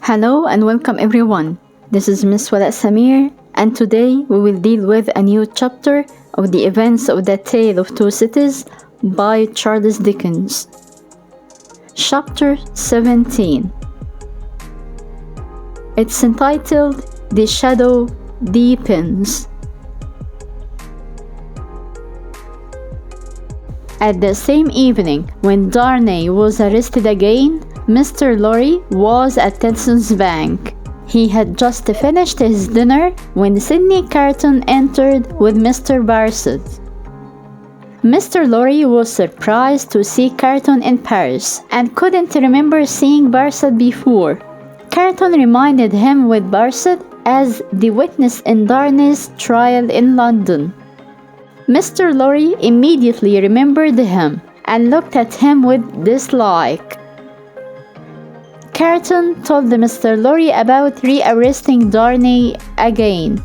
Hello and welcome everyone. This is Miss Walaa Samir, and today we will deal with a new chapter of the events of The Tale of Two Cities by Charles Dickens. Chapter 17. It's entitled The Shadow Deepens. At the same evening, when Darnay was arrested again, Mr. Lorry was at Tellson's bank. He had just finished his dinner when Sidney Carton entered with Mr. Barsad. Mr. Lorry was surprised to see Carton in Paris and couldn't remember seeing Barsad before. Carton reminded him with Barsad as the witness in Darnay's trial in London. Mr. Lorry immediately remembered him and looked at him with dislike. Carton told Mr. Lorry about rearresting Darnay again.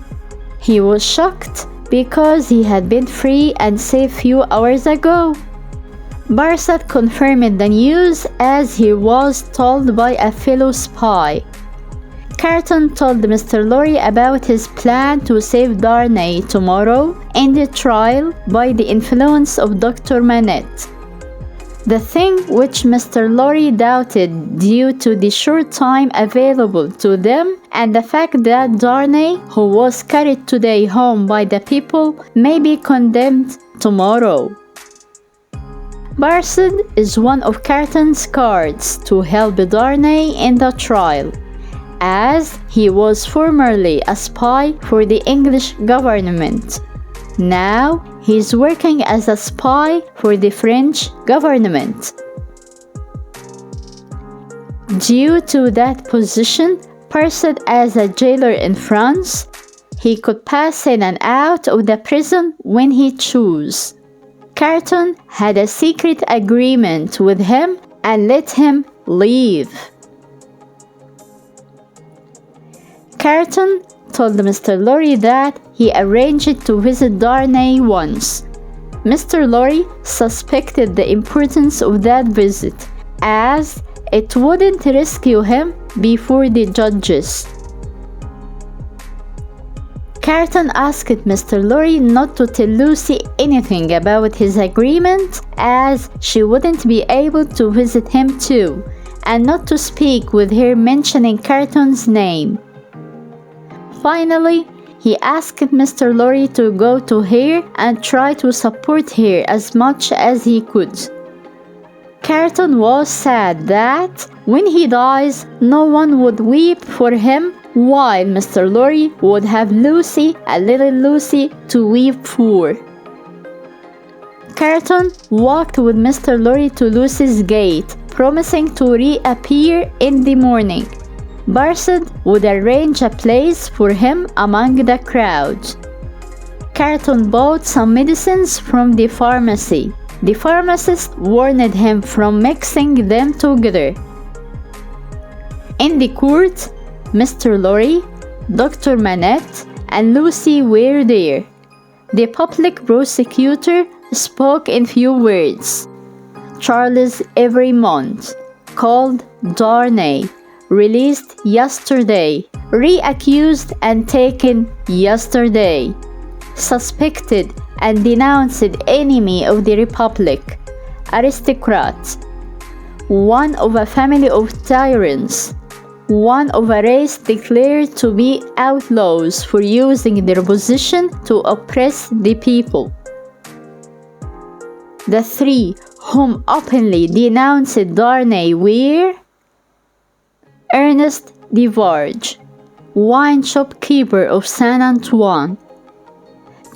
He was shocked because he had been free and safe few hours ago. Barsad confirmed the news as he was told by a fellow spy. Carton told Mr. Lorry about his plan to save Darnay tomorrow in the trial by the influence of Dr. Manette. The thing which Mr. Lorry doubted due to the short time available to them and the fact that Darnay, who was carried today home by the people, may be condemned tomorrow. Barsad is one of Carton's cards to help Darnay in the trial, as he was formerly a spy for the English government. Now he's working as a spy for the French government. Due to that position, posted as a jailer in France, he could pass in and out of the prison when he chose. Carton had a secret agreement with him and let him leave. Carton told Mr. Lorry that he arranged to visit Darnay once. Mr. Lorry suspected the importance of that visit, as it wouldn't rescue him before the judges. Carton asked Mr. Lorry not to tell Lucy anything about his agreement, as she wouldn't be able to visit him too, and not to speak with her mentioning Carton's name. Finally, he asked Mr. Lorry to go to her and try to support her as much as he could. Carton was sad that, when he dies, no one would weep for him, while Mr. Lorry would have Lucy, a little Lucy, to weep for. Carton walked with Mr. Lorry to Lucy's gate, promising to reappear in the morning. Barsad would arrange a place for him among the crowd. Carton bought some medicines from the pharmacy. The pharmacist warned him from mixing them together. In the court, Mr. Lorry, Dr. Manette, and Lucy were there. The public prosecutor spoke in few words. Charles every month, called Darnay, released yesterday, re-accused and taken yesterday, suspected and denounced enemy of the Republic, aristocrat, one of a family of tyrants, one of a race declared to be outlaws for using their position to oppress the people. The three whom openly denounced Darnay were Ernest Devarge, wine shop keeper of Saint Antoine,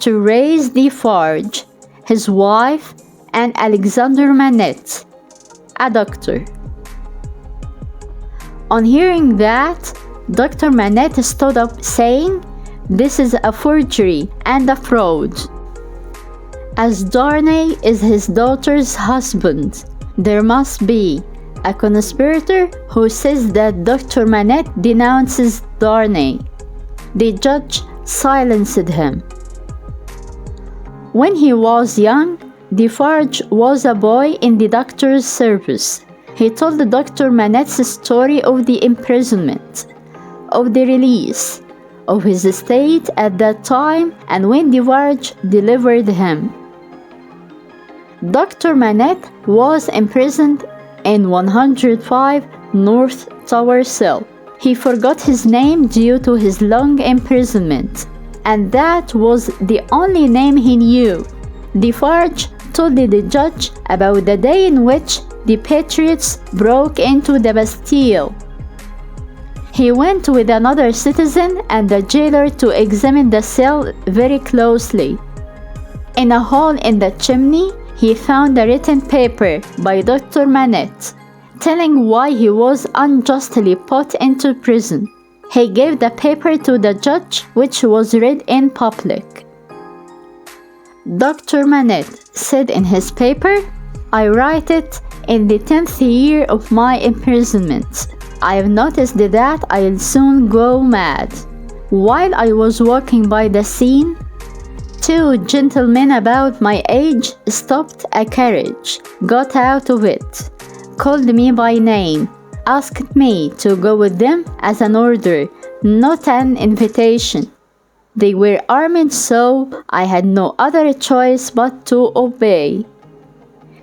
Thérèse Defarge, his wife, and Alexander Manette, a doctor. On hearing that, Dr. Manette stood up saying, "This is a forgery and a fraud. As Darnay is his daughter's husband, there must be a conspirator who says that Dr. Manette denounces Darnay." The judge silenced him. When he was young, Defarge was a boy in the doctor's service. He told Dr. Manette's story of the imprisonment, of the release, of his state at that time and when the wards delivered him. Dr. Manette was imprisoned in 105 North Tower cell. He forgot his name due to his long imprisonment, and that was the only name he knew. Defarge told the judge about the day in which the patriots broke into the Bastille. He went with another citizen and the jailer to examine the cell very closely. In a hole in the chimney, he found a written paper by Dr. Manette, telling why he was unjustly put into prison. He gave the paper to the judge, which was read in public. Dr. Manette said in his paper, "I write it in the 10th year of my imprisonment. I have noticed that I'll soon go mad. While I was walking by the scene, two gentlemen about my age stopped a carriage, got out of it, called me by name, asked me to go with them as an order, not an invitation. They were armed, so I had no other choice but to obey.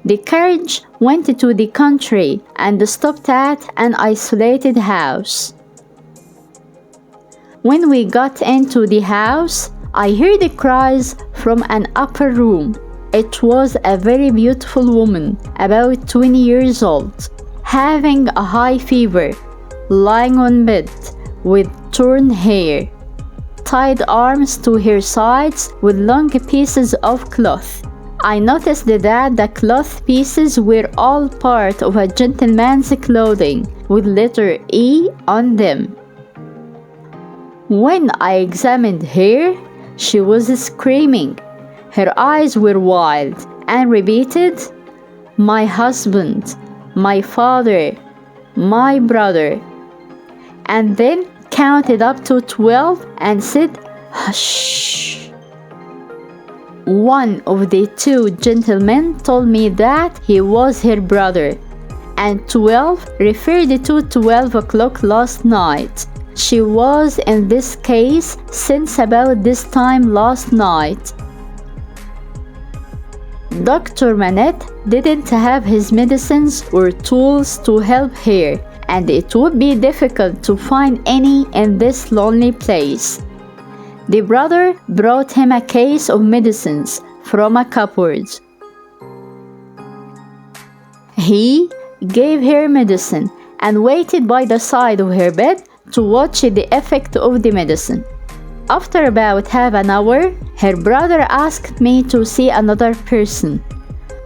The carriage went to the country and stopped at an isolated house. When we got into the house, I heard the cries from an upper room. It was a very beautiful woman, about 20 years old, having a high fever, lying on bed with torn hair, tied arms to her sides with long pieces of cloth. I noticed that the cloth pieces were all part of a gentleman's clothing with letter E on them. When I examined her, she was screaming. Her eyes were wild and repeated, 'My husband, my father, my brother,' and then counted up to 12 and said, 'Hush.' One of the two gentlemen told me that he was her brother, and 12 referred to 12 o'clock last night. She was in this case since about this time last night. Dr. Manette didn't have his medicines or tools to help her, and it would be difficult to find any in this lonely place. The brother brought him a case of medicines from a cupboard. He gave her medicine and waited by the side of her bed to watch the effect of the medicine. After about half an hour, her brother asked me to see another person.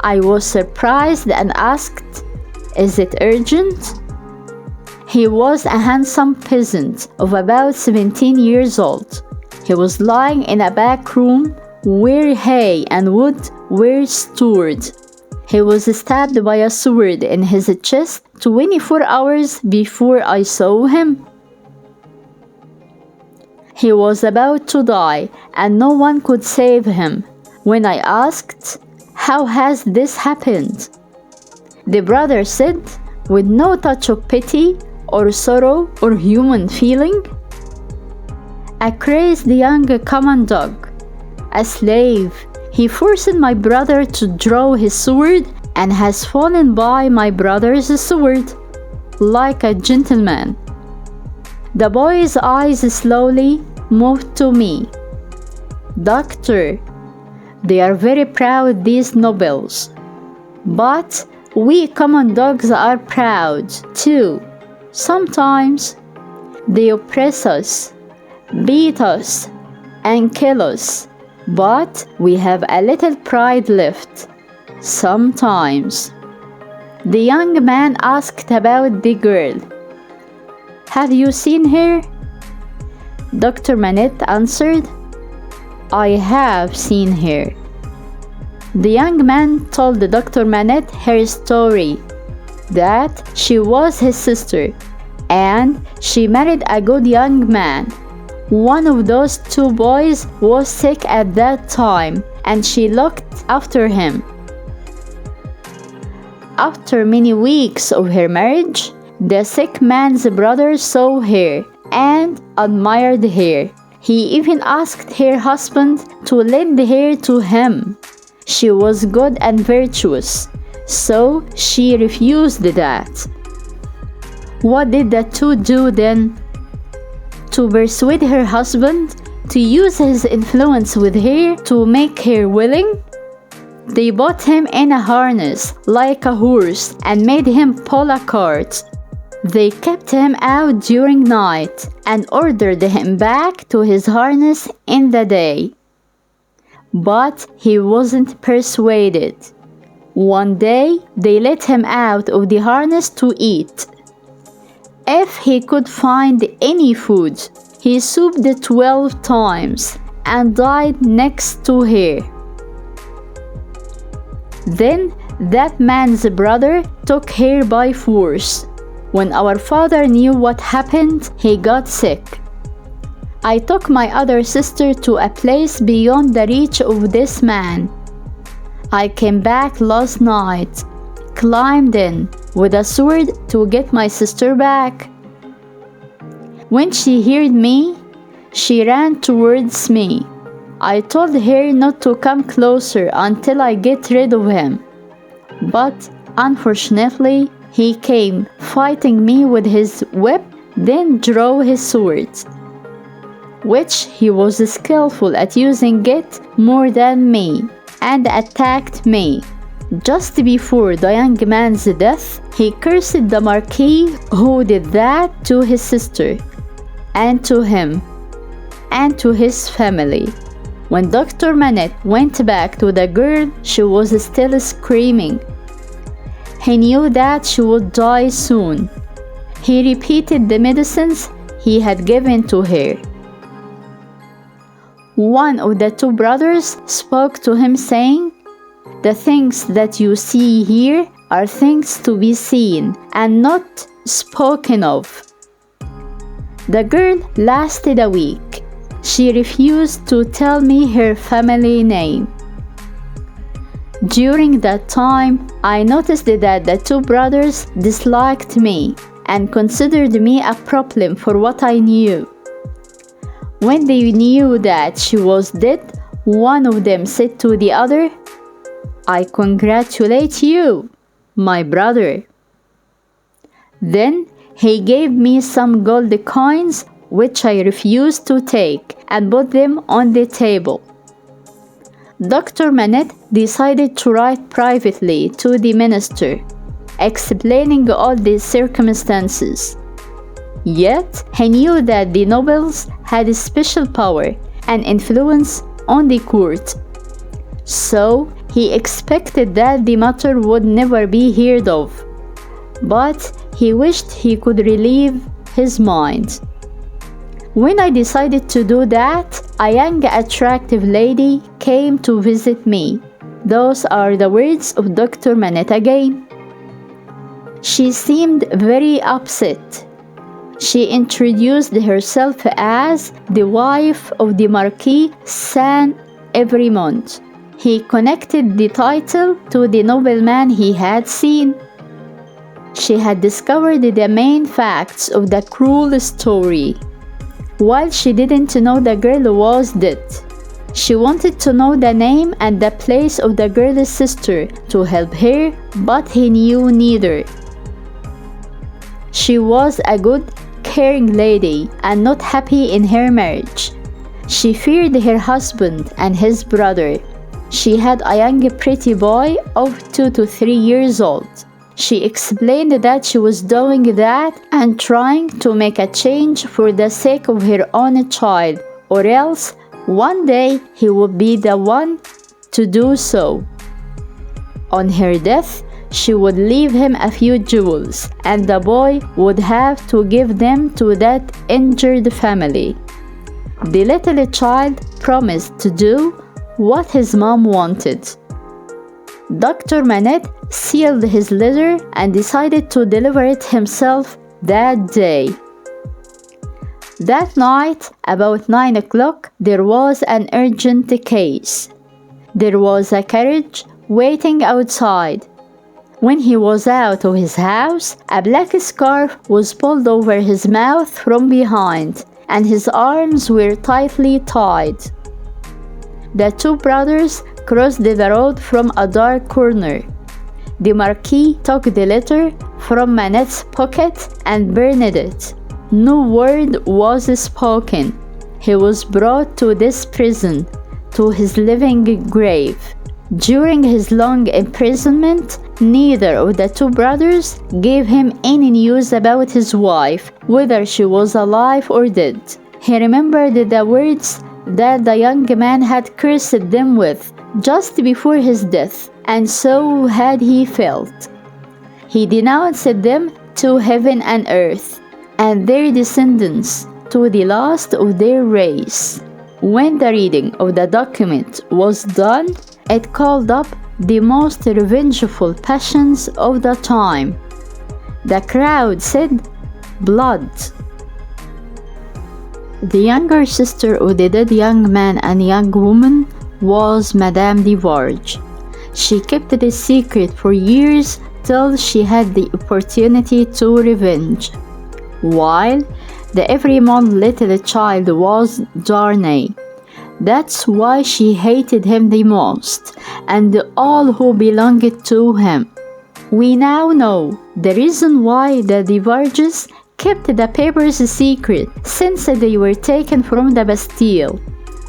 I was surprised and asked, "Is it urgent?" He was a handsome peasant of about 17 years old. He was lying in a back room where hay and wood were stored. He was stabbed by a sword in his chest 24 hours before I saw him. He was about to die, and no one could save him. When I asked, "How has this happened?" the brother said, with no touch of pity or sorrow or human feeling, "A crazed young common dog, a slave. He forced my brother to draw his sword and has fallen by my brother's sword, like a gentleman." The boy's eyes slowly moved to me. "Doctor, they are very proud, these nobles. But we common dogs are proud, too. Sometimes they oppress us, beat us, and kill us. But we have a little pride left. Sometimes." The young man asked about the girl. "Have you seen her?" Dr. Manette answered, "I have seen her." The young man told Dr. Manette her story, that she was his sister, and she married a good young man. One of those two boys was sick at that time, and she looked after him. After many weeks of her marriage, the sick man's brother saw her and admired her. He even asked her husband to lend her to him. She was good and virtuous, so she refused that. What did the two do then? To persuade her husband to use his influence with her to make her willing, they put him in a harness like a horse and made him pull a cart. They kept him out during night and ordered him back to his harness in the day. But he wasn't persuaded. One day, they let him out of the harness to eat. If he could find any food, he souped 12 times and died next to her. Then that man's brother took her by force. When our father knew what happened, he got sick. I took my other sister to a place beyond the reach of this man. I came back last night, climbed in with a sword to get my sister back. When she heard me, she ran towards me. I told her not to come closer until I get rid of him. But unfortunately, he came, fighting me with his whip, then drew his sword, which he was skillful at using it more than me, and attacked me. Just before the young man's death, he cursed the Marquis who did that to his sister, and to him, and to his family. When Dr. Manette went back to the girl, she was still screaming. He knew that she would die soon. He repeated the medicines he had given to her. One of the two brothers spoke to him, saying, "The things that you see here are things to be seen and not spoken of." The girl lasted a week. She refused to tell me her family name. During that time, I noticed that the two brothers disliked me and considered me a problem for what I knew. When they knew that she was dead, one of them said to the other, "I congratulate you, my brother." Then he gave me some gold coins, which I refused to take, and put them on the table. Dr. Manette decided to write privately to the minister, explaining all the circumstances. Yet, he knew that the nobles had a special power and influence on the court. So, he expected that the matter would never be heard of. But he wished he could relieve his mind. When I decided to do that, a young attractive lady came to visit me. Those are the words of Dr. Manette again. She seemed very upset. She introduced herself as the wife of the Marquis Saint-Evremont. He connected the title to the nobleman he had seen. She had discovered the main facts of the cruel story. While she didn't know the girl was dead, she wanted to know the name and the place of the girl's sister to help her, but he knew neither. She was a good, caring lady and not happy in her marriage. She feared her husband and his brother. She had a young pretty boy of 2 to 3 years old. She explained that she was doing that and trying to make a change for the sake of her own child, or else one day he would be the one to do so. On her death, she would leave him a few jewels, and the boy would have to give them to that injured family. The little child promised to do what his mom wanted. Dr. Manette sealed his letter and decided to deliver it himself that day. That night, about 9 o'clock, there was an urgent case. There was a carriage waiting outside. When he was out of his house, a black scarf was pulled over his mouth from behind, and his arms were tightly tied. The two brothers crossed the road from a dark corner. The Marquis took the letter from Manette's pocket and burned it. No word was spoken. He was brought to this prison, to his living grave. During his long imprisonment, neither of the two brothers gave him any news about his wife, whether she was alive or dead. He remembered the words that the young man had cursed them with just before his death, and so had he felt. He denounced them to heaven and earth, and their descendants to the last of their race. When the reading of the document was done, it called up the most revengeful passions of the time. The crowd said, "Blood." The younger sister of the dead young man and young woman was Madame Devarge. She kept the secret for years till she had the opportunity to revenge. While the everyman little child was Darnay. That's why she hated him the most, and all who belonged to him. We now know the reason why the Devarges kept the papers secret since they were taken from the Bastille,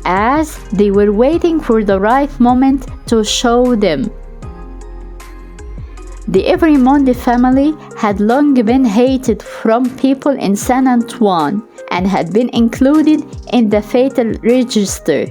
as they were waiting for the right moment to show them. The Evrémonde family had long been hated from people in Saint Antoine and had been included in the fatal register.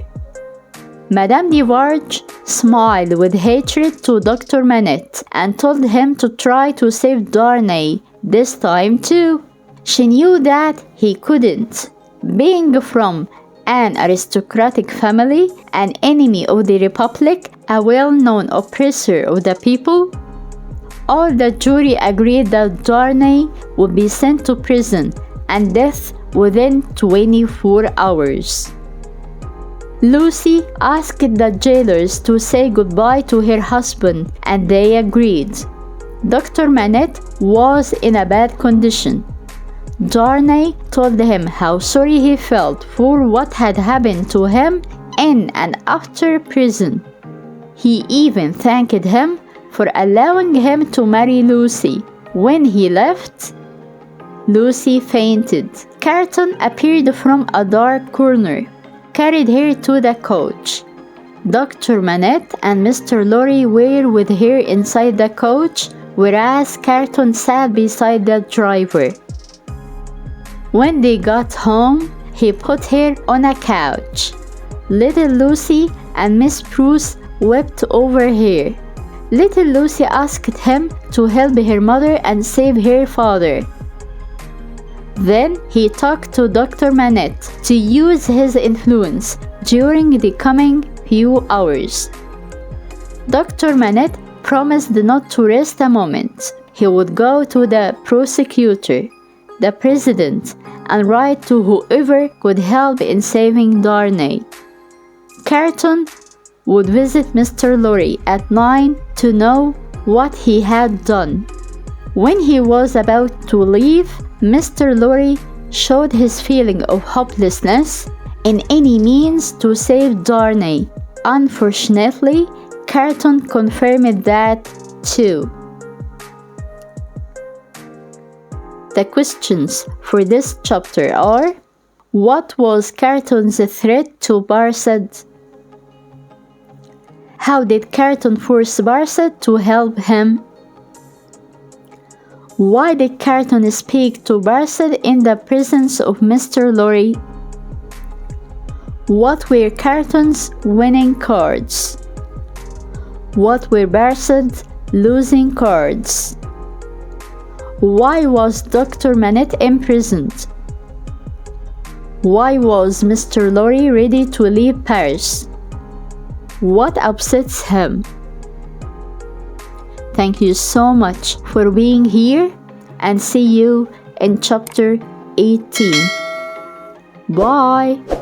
Madame Devarge smiled with hatred to Dr. Manette and told him to try to save Darnay this time too. She knew that he couldn't. Being from an aristocratic family, an enemy of the Republic, a well-known oppressor of the people, all the jury agreed that Darnay would be sent to prison and death within 24 hours. Lucy asked the jailers to say goodbye to her husband, and they agreed. Dr. Manette was in a bad condition. Darnay told him how sorry he felt for what had happened to him in and after prison. He even thanked him for allowing him to marry Lucy. When he left, Lucy fainted. Carton appeared from a dark corner, carried her to the coach. Dr. Manette and Mr. Lorry were with her inside the coach, whereas Carton sat beside the driver. When they got home, he put her on a couch. Little Lucy and Miss Bruce wept over her. Little Lucy asked him to help her mother and save her father. Then he talked to Dr. Manette to use his influence during the coming few hours. Dr. Manette promised not to rest a moment. He would go to the prosecutor, the president, and write to whoever could help in saving Darnay. Carton would visit Mr. Lorry at 9 to know what he had done. When he was about to leave, Mr. Lorry showed his feeling of hopelessness in any means to save Darnay. Unfortunately, Carton confirmed that too. The questions for this chapter are: what was Carton's threat to Barsad? How did Carton force Barsad to help him? Why did Carton speak to Barsad in the presence of Mr. Lorry? What were Carton's winning cards? What were Barsad's losing cards? Why was Dr. Manette imprisoned? Why was Mr. Lorry ready to leave Paris? What upsets him? Thank you so much for being here, and see you in chapter 18. Bye!